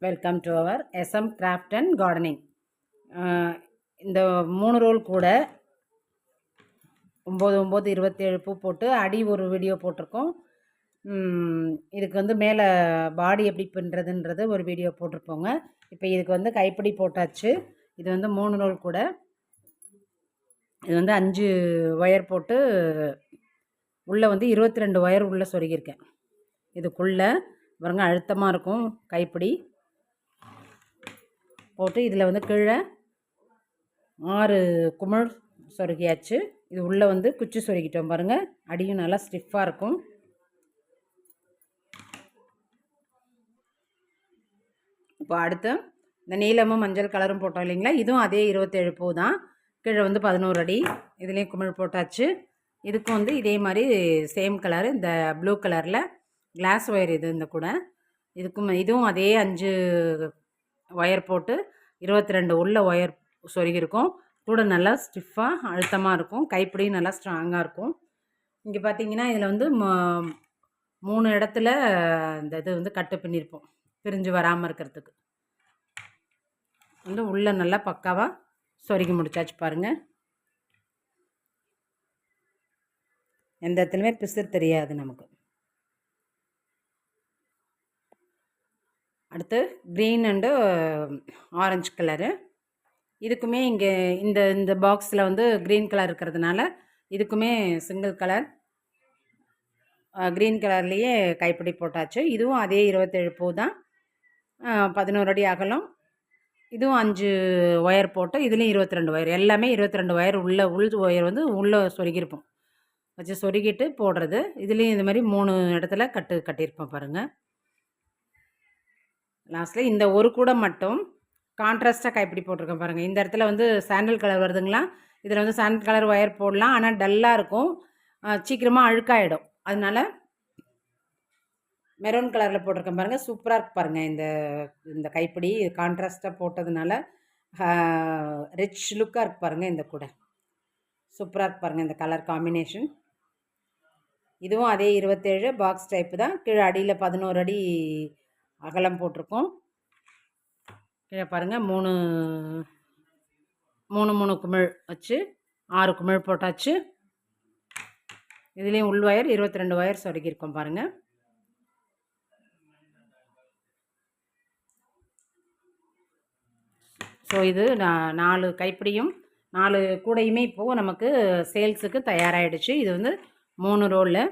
Welcome to our SM craft and gardening. இந்த 3 role கூட 9 9 27 பூ போட்டு அடி ஒரு வீடியோ போட்டிருக்கோம். இதுக்கு வந்து மேலே பாடி எப்படி பண்ணுறதுன்றது ஒரு வீடியோ போட்டிருப்போங்க. இப்போ இதுக்கு வந்து கைப்பிடி போட்டாச்சு. இது வந்து 3 ரோல் கூட. இது வந்து 5 ஒயர் போட்டு உள்ளே வந்து 22 ஒயர் உள்ளே சொருகியிருக்கேன். இதுக்குள்ளே பாருங்க அழுத்தமாக இருக்கும் கைப்பிடி போட்டு இதில் வந்து கீழே 6 குமிழ் சொருகியாச்சு. இது உள்ளே வந்து குச்சி சொருகிட்டோம் பாருங்கள். அடியும் நல்லா ஸ்டிஃபாக இருக்கும். இப்போ அடுத்து இந்த நீலமும் மஞ்சள் கலரும் போட்டோம் இல்லைங்களா, இதுவும் அதே 27 பூ தான். கீழே வந்து 11 அடி. இதுலேயும் குமிழ் போட்டாச்சு. இதுக்கும் வந்து இதே மாதிரி சேம் கலர், இந்த ப்ளூ கலரில் கிளாஸ் ஒயர் இது இந்த கூட. இதுவும் அதே 5 ஒயர் போட்டு 22 உள்ள ஒயர் சொருகிருக்கும். கூட நல்லா ஸ்டிஃபாக அழுத்தமாக இருக்கும். கைப்பிடியும் நல்லா ஸ்ட்ராங்காக இருக்கும். இங்கே பார்த்தீங்கன்னா இதில் வந்து 3 இடத்துல இந்த இது வந்து கட்டு பின்னிருப்போம், பிரிஞ்சு வராமல் இருக்கிறதுக்கு. வந்து உள்ளே நல்லா பக்காவாக சொருகி முடிச்சாச்சு பாருங்கள். எந்த இடத்துலையுமே பிசுறு தெரியாது நமக்கு. அடுத்து க்ரீன் அண்டு ஆரஞ்சு கலரு. இதுக்குமே இங்கே இந்த இந்த பாக்ஸில் வந்து க்ரீன் கலர் இருக்கிறதுனால இதுக்குமே சிங்கிள் கலர் க்ரீன் கலர்லேயே கைப்பிடி போட்டாச்சு. இதுவும் அதே 27 பூ தான். 11 அடி அகலம். இதுவும் 5 ஒயர் போட்டு இதுலேயும் 22 ஒயர். எல்லாமே 22 ஒயர் உள்ள ஒயர் வந்து உள்ளே சொருகியிருப்போம். வச்சு சொருகிட்டு போடுறது. இதுலேயும் இது மாதிரி 3 இடத்துல கட்டியிருப்போம் பாருங்கள். லாஸ்ட்டில் இந்த ஒரு கூட மட்டும் கான்ட்ராஸ்ட்டாக கைப்பிடி போட்டிருக்கேன் பாருங்கள். இந்த இடத்துல வந்து சாண்டல் கலர் வருதுங்களா, இதில் வந்து சாண்டல் கலர் ஒயர் போடலாம். ஆனால் டல்லாக இருக்கும், சீக்கிரமாக அழுக்காயிடும். அதனால மெரூன் கலரில் போட்டிருக்கேன் பாருங்கள். சூப்பராக இருக்கு பாருங்கள். இந்த கைப்பிடி கான்ட்ராஸ்ட்டாக போட்டதுனால ரிச் லுக்காக இருக்கு பாருங்கள். இந்த கூட சூப்பராக இருக்கு பாருங்கள் இந்த கலர் காம்பினேஷன். இதுவும் அதே 27 பாக்ஸ் டைப்பு தான். கீழே அடியில் 11 அடி அகலம் போட்டிருக்கோம். கீழே பாருங்கள் 3 குமிழ் வச்சு 6 குமிழ் போட்டாச்சு. இதுலேயும் உள் ஒயர் 22 ஒயர் சொருகியிருக்கோம் பாருங்கள். ஸோ இது 4 கைப்பிடியும் 4 கூடையுமே இப்போது நமக்கு சேல்ஸுக்கு தயாராகிடுச்சு. இது வந்து 3 ரோலில்.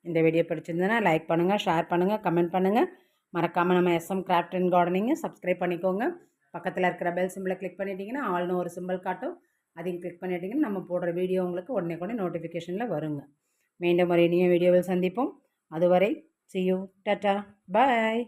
இந்த வீடியோ பிடிச்சிருந்ததுன்னா லைக் பண்ணுங்கள், ஷேர் பண்ணுங்கள், கமெண்ட் பண்ணுங்கள். மறக்காமல் நம்ம SM கிராஃப்ட் அண்ட் கார்டனிங்கை சப்ஸ்கிரைப் பண்ணிக்கோங்க. பக்கத்தில் இருக்கிற பெல் சிம்பிளை கிளிக் பண்ணிட்டீங்கன்னா ஆல்னு ஒரு சிம்பிள் காட்டும். அதையும் கிளிக் பண்ணிட்டீங்கன்னா நம்ம போடுற வீடியோ உங்களுக்கு உடனே நோட்டிஃபிகேஷனில் வருங்க. மீண்டும் ஒரு இனிய வீடியோவில் சந்திப்போம். அதுவரை see you, டாட்டா, பாய்.